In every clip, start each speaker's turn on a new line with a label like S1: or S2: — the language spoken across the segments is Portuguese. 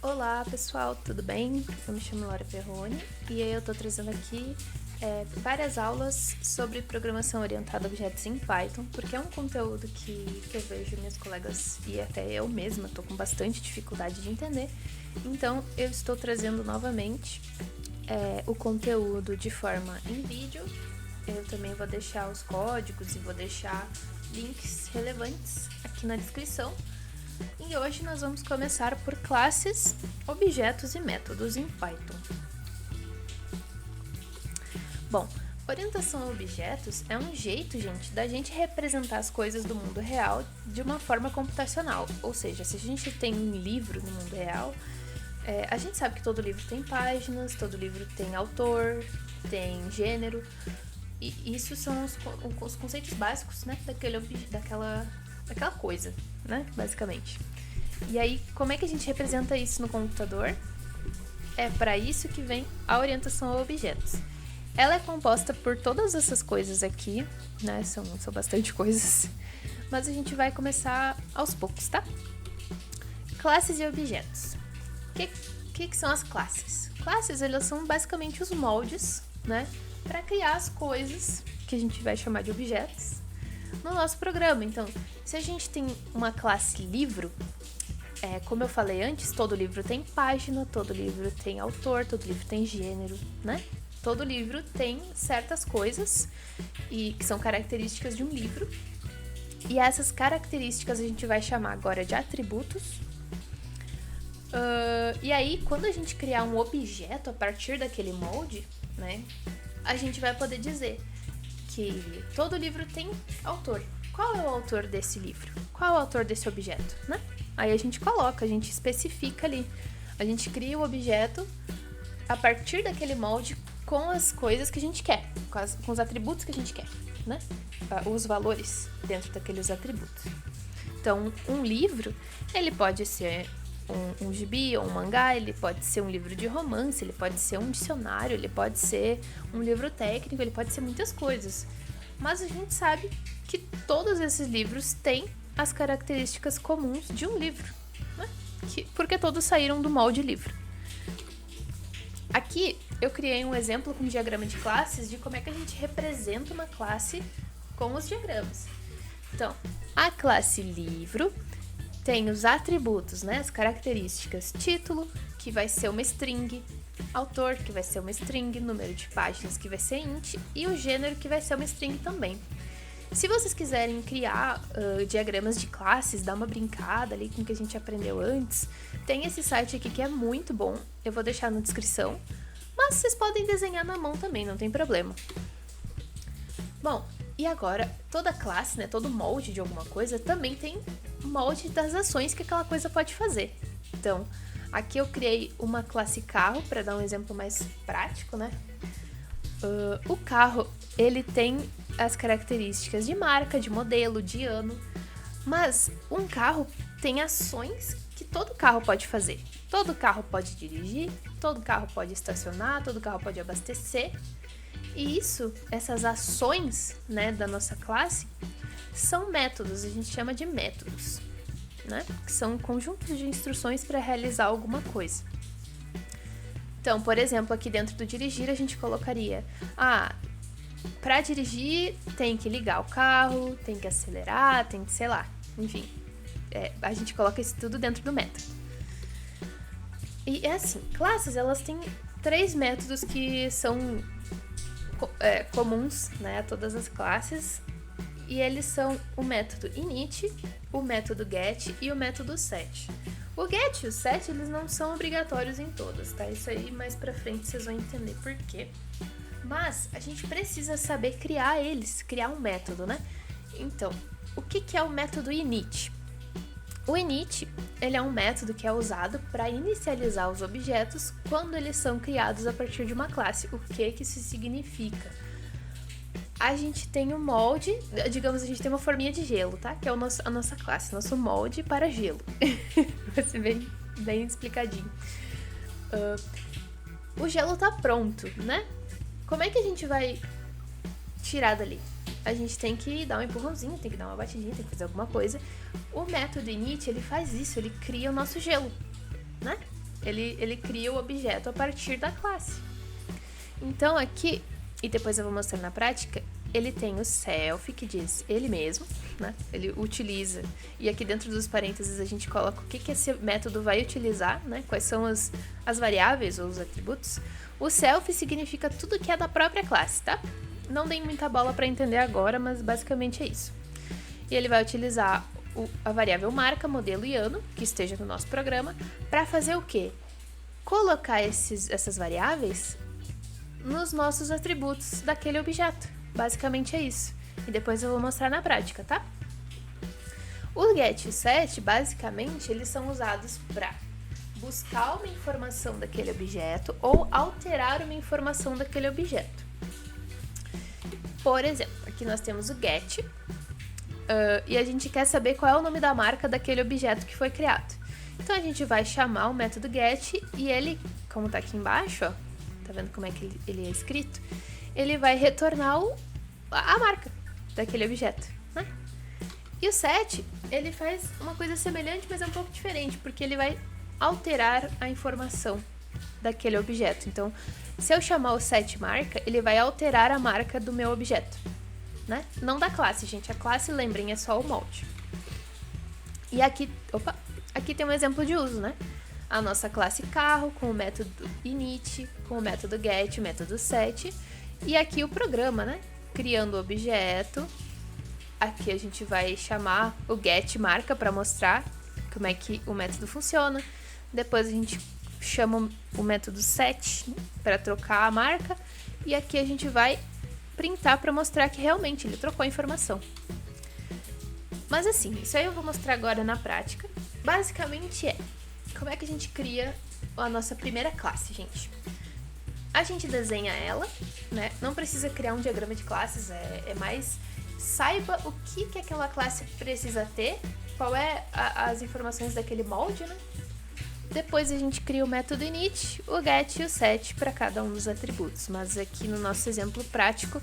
S1: Olá pessoal, tudo bem? Eu me chamo Laura Perrone e aí eu tô trazendo aqui várias aulas sobre programação orientada a objetos em Python, porque é um conteúdo que eu vejo minhas colegas e até eu mesma tô com bastante dificuldade de entender. Então eu estou trazendo novamente o conteúdo de forma em vídeo. Eu também vou deixar os códigos e vou deixar links relevantes aqui na descrição. E hoje nós vamos começar por classes, objetos e métodos em Python. Bom, orientação a objetos é um jeito, gente, da gente representar as coisas do mundo real de uma forma computacional. Ou seja, se a gente tem um livro no mundo real, a gente sabe que todo livro tem páginas, todo livro tem autor, tem gênero, e isso são os conceitos básicos, né, daquela coisa, né, basicamente. E aí, como é que a gente representa isso no computador? É para isso que vem a orientação a objetos. Ela é composta por todas essas coisas aqui, né, são bastante coisas, mas a gente vai começar aos poucos, tá? Classes e objetos. O que são as classes? Classes, elas são basicamente os moldes, né, para criar as coisas que a gente vai chamar de objetos no nosso programa. Então, se a gente tem uma classe livro, como eu falei antes, todo livro tem página, todo livro tem autor, todo livro tem gênero, né? Todo livro tem certas coisas e que são características de um livro. E essas características a gente vai chamar agora de atributos. E aí, quando a gente criar um objeto a partir daquele molde, né, a gente vai poder dizer que todo livro tem autor. Qual é o autor desse livro? Qual é o autor desse objeto, né? Aí a gente coloca, a gente especifica ali. A gente cria o objeto a partir daquele molde com as coisas que a gente quer, com os atributos que a gente quer, né? Os valores dentro daqueles atributos. Então, um livro, ele pode ser um gibi ou um mangá, ele pode ser um livro de romance, ele pode ser um dicionário, ele pode ser um livro técnico, ele pode ser muitas coisas. Mas a gente sabe que todos esses livros têm as características comuns de um livro, né? Porque todos saíram do molde livro. Aqui eu criei um exemplo com um diagrama de classes de como é que a gente representa uma classe com os diagramas. Então, a classe livro tem os atributos, né, as características: título, que vai ser uma string, autor, que vai ser uma string, número de páginas, que vai ser int, e o gênero, que vai ser uma string também. Se vocês quiserem criar diagramas de classes, dar uma brincada ali com o que a gente aprendeu antes, tem esse site aqui que é muito bom, eu vou deixar na descrição, mas vocês podem desenhar na mão também, não tem problema. Bom, e agora, toda classe, né, todo molde de alguma coisa também tem molde das ações que aquela coisa pode fazer. Então, aqui eu criei uma classe carro para dar um exemplo mais prático, né? O carro, ele tem as características de marca, de modelo, de ano, mas um carro tem ações que todo carro pode fazer. Todo carro pode dirigir, todo carro pode estacionar, todo carro pode abastecer. E essas ações, né, da nossa classe, são métodos, a gente chama de métodos, né? Que são conjuntos de instruções para realizar alguma coisa. Então, por exemplo, aqui dentro do dirigir a gente colocaria: para dirigir tem que ligar o carro, tem que acelerar, tem que, sei lá, enfim. A gente coloca isso tudo dentro do método. E é assim, classes, elas têm 3 métodos que são comuns, né, a todas as classes, e eles são o método init, o método get e o método set. O get e o set, eles não são obrigatórios em todas, tá? Isso aí mais pra frente vocês vão entender por quê. Mas a gente precisa saber criar um método, né? Então, o que é o método init? O init, ele é um método que é usado para inicializar os objetos quando eles são criados a partir de uma classe. O que isso significa? A gente tem um molde, digamos, a gente tem uma forminha de gelo, tá? Que é a nossa classe, nosso molde para gelo. Vai ser bem explicadinho. O gelo tá pronto, né? Como é que a gente vai tirar dali? A gente tem que dar um empurrãozinho, tem que dar uma batidinha, tem que fazer alguma coisa. O método init, ele faz isso, ele cria o nosso gelo, né? Ele cria o objeto a partir da classe. Então aqui, e depois eu vou mostrar na prática, ele tem o self, que diz ele mesmo, né? Ele utiliza. E aqui dentro dos parênteses a gente coloca o que esse método vai utilizar, né? Quais são as variáveis ou os atributos. O self significa tudo que é da própria classe, tá? Não dei muita bola para entender agora, mas basicamente é isso. E ele vai utilizar a variável marca, modelo e ano, que esteja no nosso programa, para fazer o quê? Colocar essas variáveis nos nossos atributos daquele objeto. Basicamente é isso. E depois eu vou mostrar na prática, tá? O get e o set, basicamente, eles são usados para buscar uma informação daquele objeto ou alterar uma informação daquele objeto. Por exemplo, aqui nós temos o get e a gente quer saber qual é o nome da marca daquele objeto que foi criado. Então a gente vai chamar o método get e ele, como tá aqui embaixo, ó, tá vendo como é que ele é escrito? Ele vai retornar a marca daquele objeto, né? E o set, ele faz uma coisa semelhante, mas é um pouco diferente, porque ele vai alterar a informação daquele objeto. Então, se eu chamar o set marca, ele vai alterar a marca do meu objeto, né? Não da classe, gente. A classe, lembrem, é só o molde. E aqui tem um exemplo de uso, né? A nossa classe carro com o método init, com o método get, o método set. E aqui o programa, né? Criando o objeto. Aqui a gente vai chamar o get marca para mostrar como é que o método funciona. Depois a gente chama o método set para trocar a marca. E aqui a gente vai printar para mostrar que realmente ele trocou a informação. Mas assim, isso aí eu vou mostrar agora na prática. Basicamente como é que a gente cria a nossa primeira classe, gente. A gente desenha ela, né? Não precisa criar um diagrama de classes, é mais saiba o que aquela classe precisa ter, qual é as informações daquele molde, né? Depois a gente cria o método init, o get e o set para cada um dos atributos. Mas aqui no nosso exemplo prático,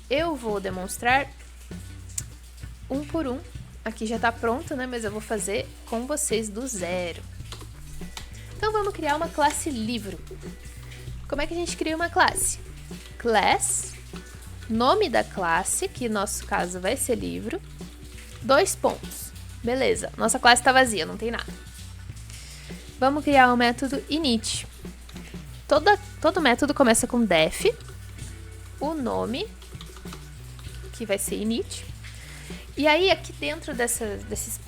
S1: eu vou demonstrar um por um. Aqui já está pronto, né? Mas eu vou fazer com vocês do zero. Então vamos criar uma classe livro. Como é que a gente cria uma classe? Class, nome da classe, que no nosso caso vai ser livro, 2 pontos. Beleza, nossa classe está vazia, não tem nada. Vamos criar o método init. Todo método começa com def, o nome, que vai ser init. E aí, aqui dentro desses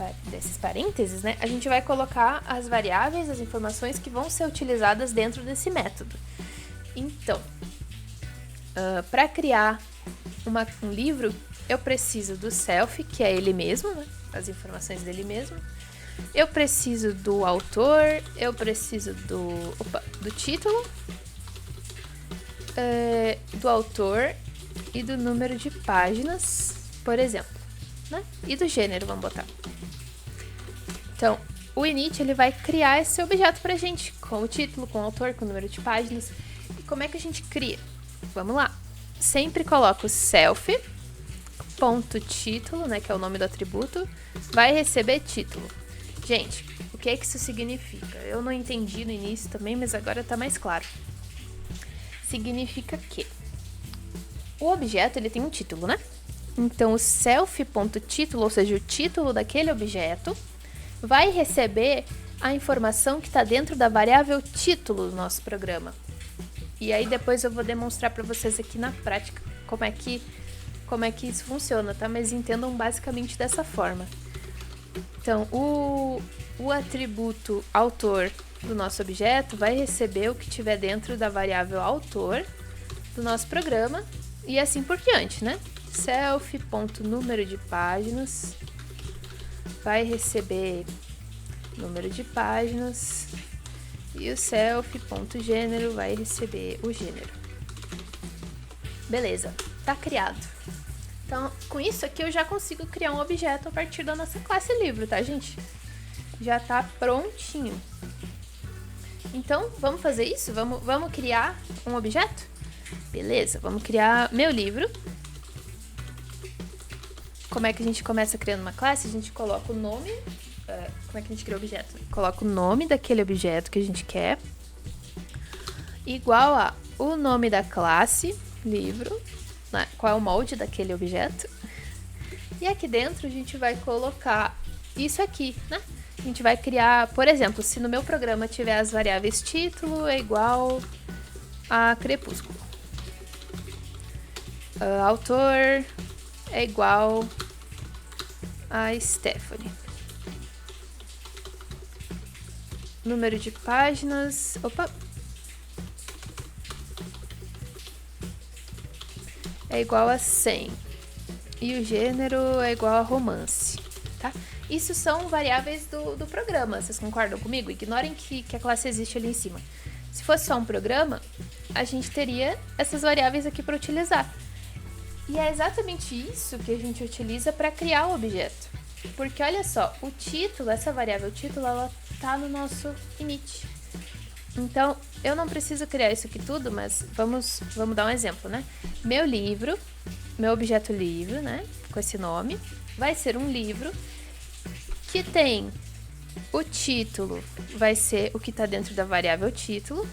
S1: parênteses, né, a gente vai colocar as variáveis, as informações que vão ser utilizadas dentro desse método. Então, para criar um livro, eu preciso do self, que é ele mesmo, né, as informações dele mesmo. Eu preciso do autor, eu preciso do título, do autor e do número de páginas, por exemplo, né? E do gênero, vamos botar. Então, o init ele vai criar esse objeto pra gente, com o título, com o autor, com o número de páginas. E como é que a gente cria? Vamos lá. Sempre coloco self.título, né, que é o nome do atributo, vai receber título. Gente, o que é que isso significa? Eu não entendi no início também, mas agora tá mais claro. Significa que o objeto ele tem um título, né? Então, o self.título, ou seja, o título daquele objeto, vai receber a informação que está dentro da variável título do nosso programa. E aí depois eu vou demonstrar para vocês aqui na prática como é que isso funciona, tá? Mas entendam basicamente dessa forma. Então, o atributo autor do nosso objeto vai receber o que tiver dentro da variável autor do nosso programa e assim por diante, né? Self.número de páginas vai receber número de páginas e o self.gênero vai receber o gênero. Beleza, tá criado. Então, com isso aqui eu já consigo criar um objeto a partir da nossa classe livro, tá, gente? Já tá prontinho. Então, vamos fazer isso? Vamos criar um objeto? Beleza, vamos criar meu livro. Como é que a gente começa criando uma classe? A gente coloca o nome, Como é que a gente cria o objeto? Coloca o nome daquele objeto que a gente quer, igual a o nome da classe, livro, né? Qual é o molde daquele objeto. E aqui dentro a gente vai colocar isso aqui, né? A gente vai criar, por exemplo, se no meu programa tiver as variáveis título é igual a Crepúsculo. Autor é igual a Stephanie. Número de páginas... Opa! É igual a 100. E o gênero é igual a romance, tá? Isso são variáveis do programa, vocês concordam comigo? Ignorem que a classe existe ali em cima. Se fosse só um programa, a gente teria essas variáveis aqui para utilizar. E é exatamente isso que a gente utiliza para criar o objeto. Porque olha só, o título, essa variável título, ela tá no nosso init. Então, eu não preciso criar isso aqui tudo, mas vamos dar um exemplo, né? Meu livro, meu objeto livro, né? Com esse nome, vai ser um livro que tem o título, vai ser o que está dentro da variável título,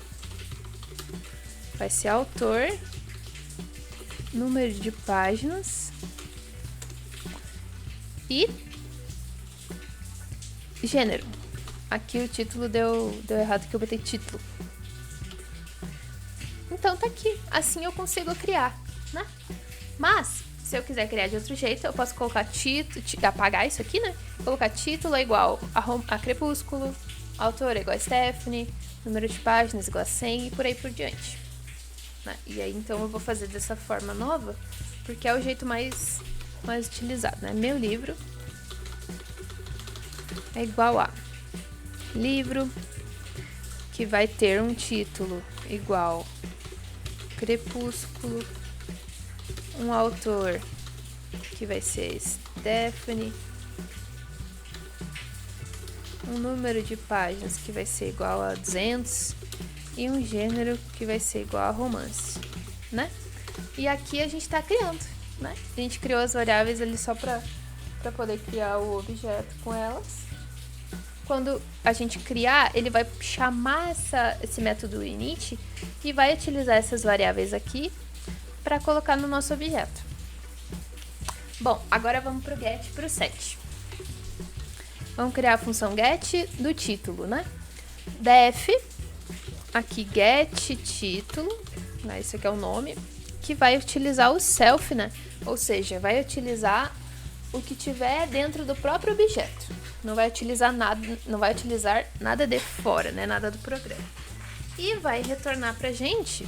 S1: vai ser autor, número de páginas e gênero. Aqui o título deu errado, que eu botei título. Então tá aqui, assim eu consigo criar, né? Mas, se eu quiser criar de outro jeito, eu posso colocar título, apagar isso aqui, né? Colocar título é igual a Crepúsculo, autor é igual a Stephanie, número de páginas igual a 100 e por aí por diante. Né? E aí, então, eu vou fazer dessa forma nova, porque é o jeito mais utilizado, né? Meu livro é igual a livro, que vai ter um título igual Crepúsculo, um autor que vai ser Stephanie, um número de páginas que vai ser igual a 200 e um gênero que vai ser igual a romance, né? E aqui a gente tá criando, né? A gente criou as variáveis ali só para poder criar o objeto com elas. Quando a gente criar, ele vai chamar esse método init e vai utilizar essas variáveis aqui para colocar no nosso objeto. Bom, agora vamos para o get, para o set. Vamos criar a função get do título, né? Def, aqui get título, né? Esse aqui é o nome, que vai utilizar o self, né? Ou seja, vai utilizar o que tiver dentro do próprio objeto. Não vai utilizar nada de fora, né? Nada do programa. E vai retornar pra gente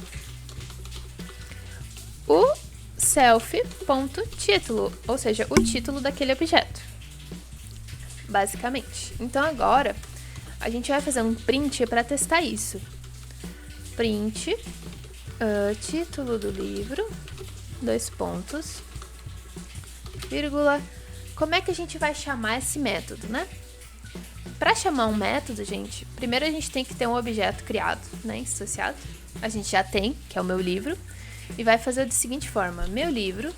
S1: o self.título, ou seja, o título daquele objeto, basicamente. Então agora a gente vai fazer um print para testar isso. Print título do livro, dois pontos, vírgula. Como é que a gente vai chamar esse método, né? Para chamar um método, gente, primeiro a gente tem que ter um objeto criado, né, associado. A gente já tem, que é o meu livro, e vai fazer da seguinte forma: meu livro,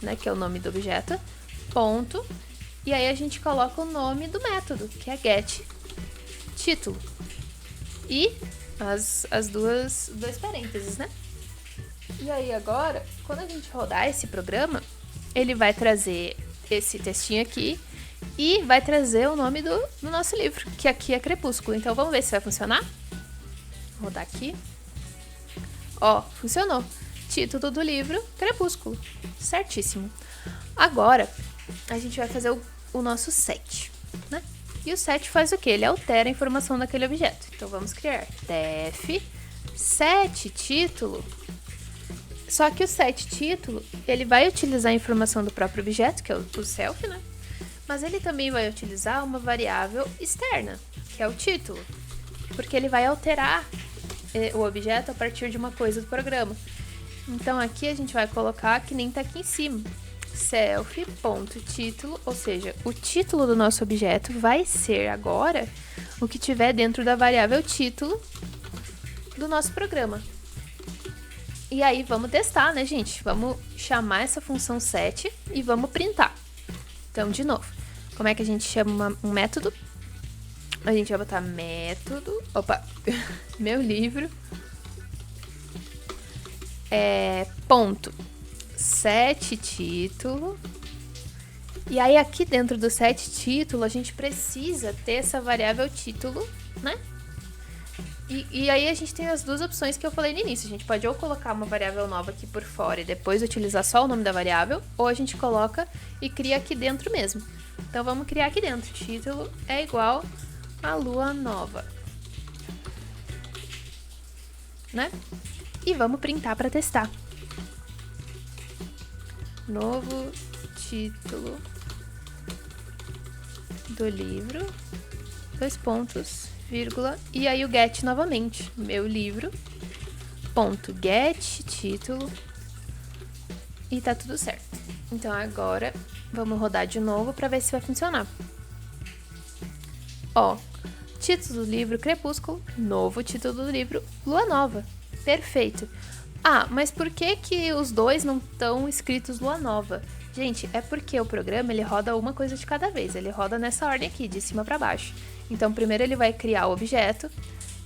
S1: né, que é o nome do objeto, ponto, e aí a gente coloca o nome do método, que é get título, e as dois parênteses, né? E aí agora, quando a gente rodar esse programa, ele vai trazer esse textinho aqui e vai trazer o nome do nosso livro, que aqui é Crepúsculo. Então vamos ver se vai funcionar. Vou rodar aqui. Ó, funcionou. Título do livro, Crepúsculo. Certíssimo. Agora, a gente vai fazer o nosso set, né? E o set faz o quê? Ele altera a informação daquele objeto. Então vamos criar def set título. Só que o set título, ele vai utilizar a informação do próprio objeto, que é o self, né? Mas ele também vai utilizar uma variável externa, que é o título. Porque ele vai alterar o objeto a partir de uma coisa do programa. Então aqui a gente vai colocar que nem tá aqui em cima. Self.título, ou seja, o título do nosso objeto vai ser agora o que tiver dentro da variável título do nosso programa. E aí vamos testar, né, gente? Vamos chamar essa função set e vamos printar. Então, de novo, como é que a gente chama um método? a gente vai botar método, opa, meu livro, ponto, set título. E aí aqui dentro do set título, a gente precisa ter essa variável título, né? E aí a gente tem as duas opções que eu falei no início. A gente pode ou colocar uma variável nova aqui por fora e depois utilizar só o nome da variável, ou a gente coloca e cria aqui dentro mesmo. Então vamos criar aqui dentro. Título é igual a lua nova, né? E vamos printar para testar. Novo título do livro, 2 pontos, vírgula, e aí o get novamente, meu livro, ponto, get, título, e tá tudo certo. Então agora vamos rodar de novo para ver se vai funcionar. Ó, título do livro Crepúsculo, novo título do livro Lua Nova, perfeito. Ah, mas por que os dois não estão escritos Lua Nova? Gente, é porque o programa ele roda uma coisa de cada vez, ele roda nessa ordem aqui, de cima para baixo. Então, primeiro ele vai criar o objeto,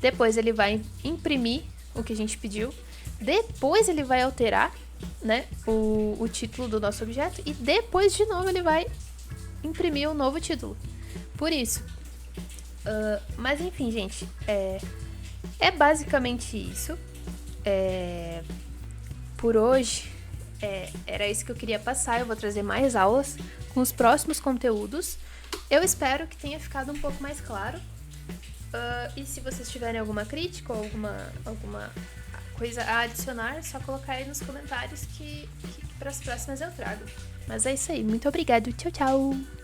S1: depois ele vai imprimir o que a gente pediu, depois ele vai alterar, né, o título do nosso objeto e depois de novo ele vai imprimir o novo título. Por isso. Mas enfim, gente, é basicamente isso. Por hoje, era isso que eu queria passar. Eu vou trazer mais aulas com os próximos conteúdos. Eu espero que tenha ficado um pouco mais claro. E se vocês tiverem alguma crítica ou alguma coisa a adicionar, é só colocar aí nos comentários que para as próximas eu trago. Mas é isso aí. Muito obrigada. Tchau, tchau!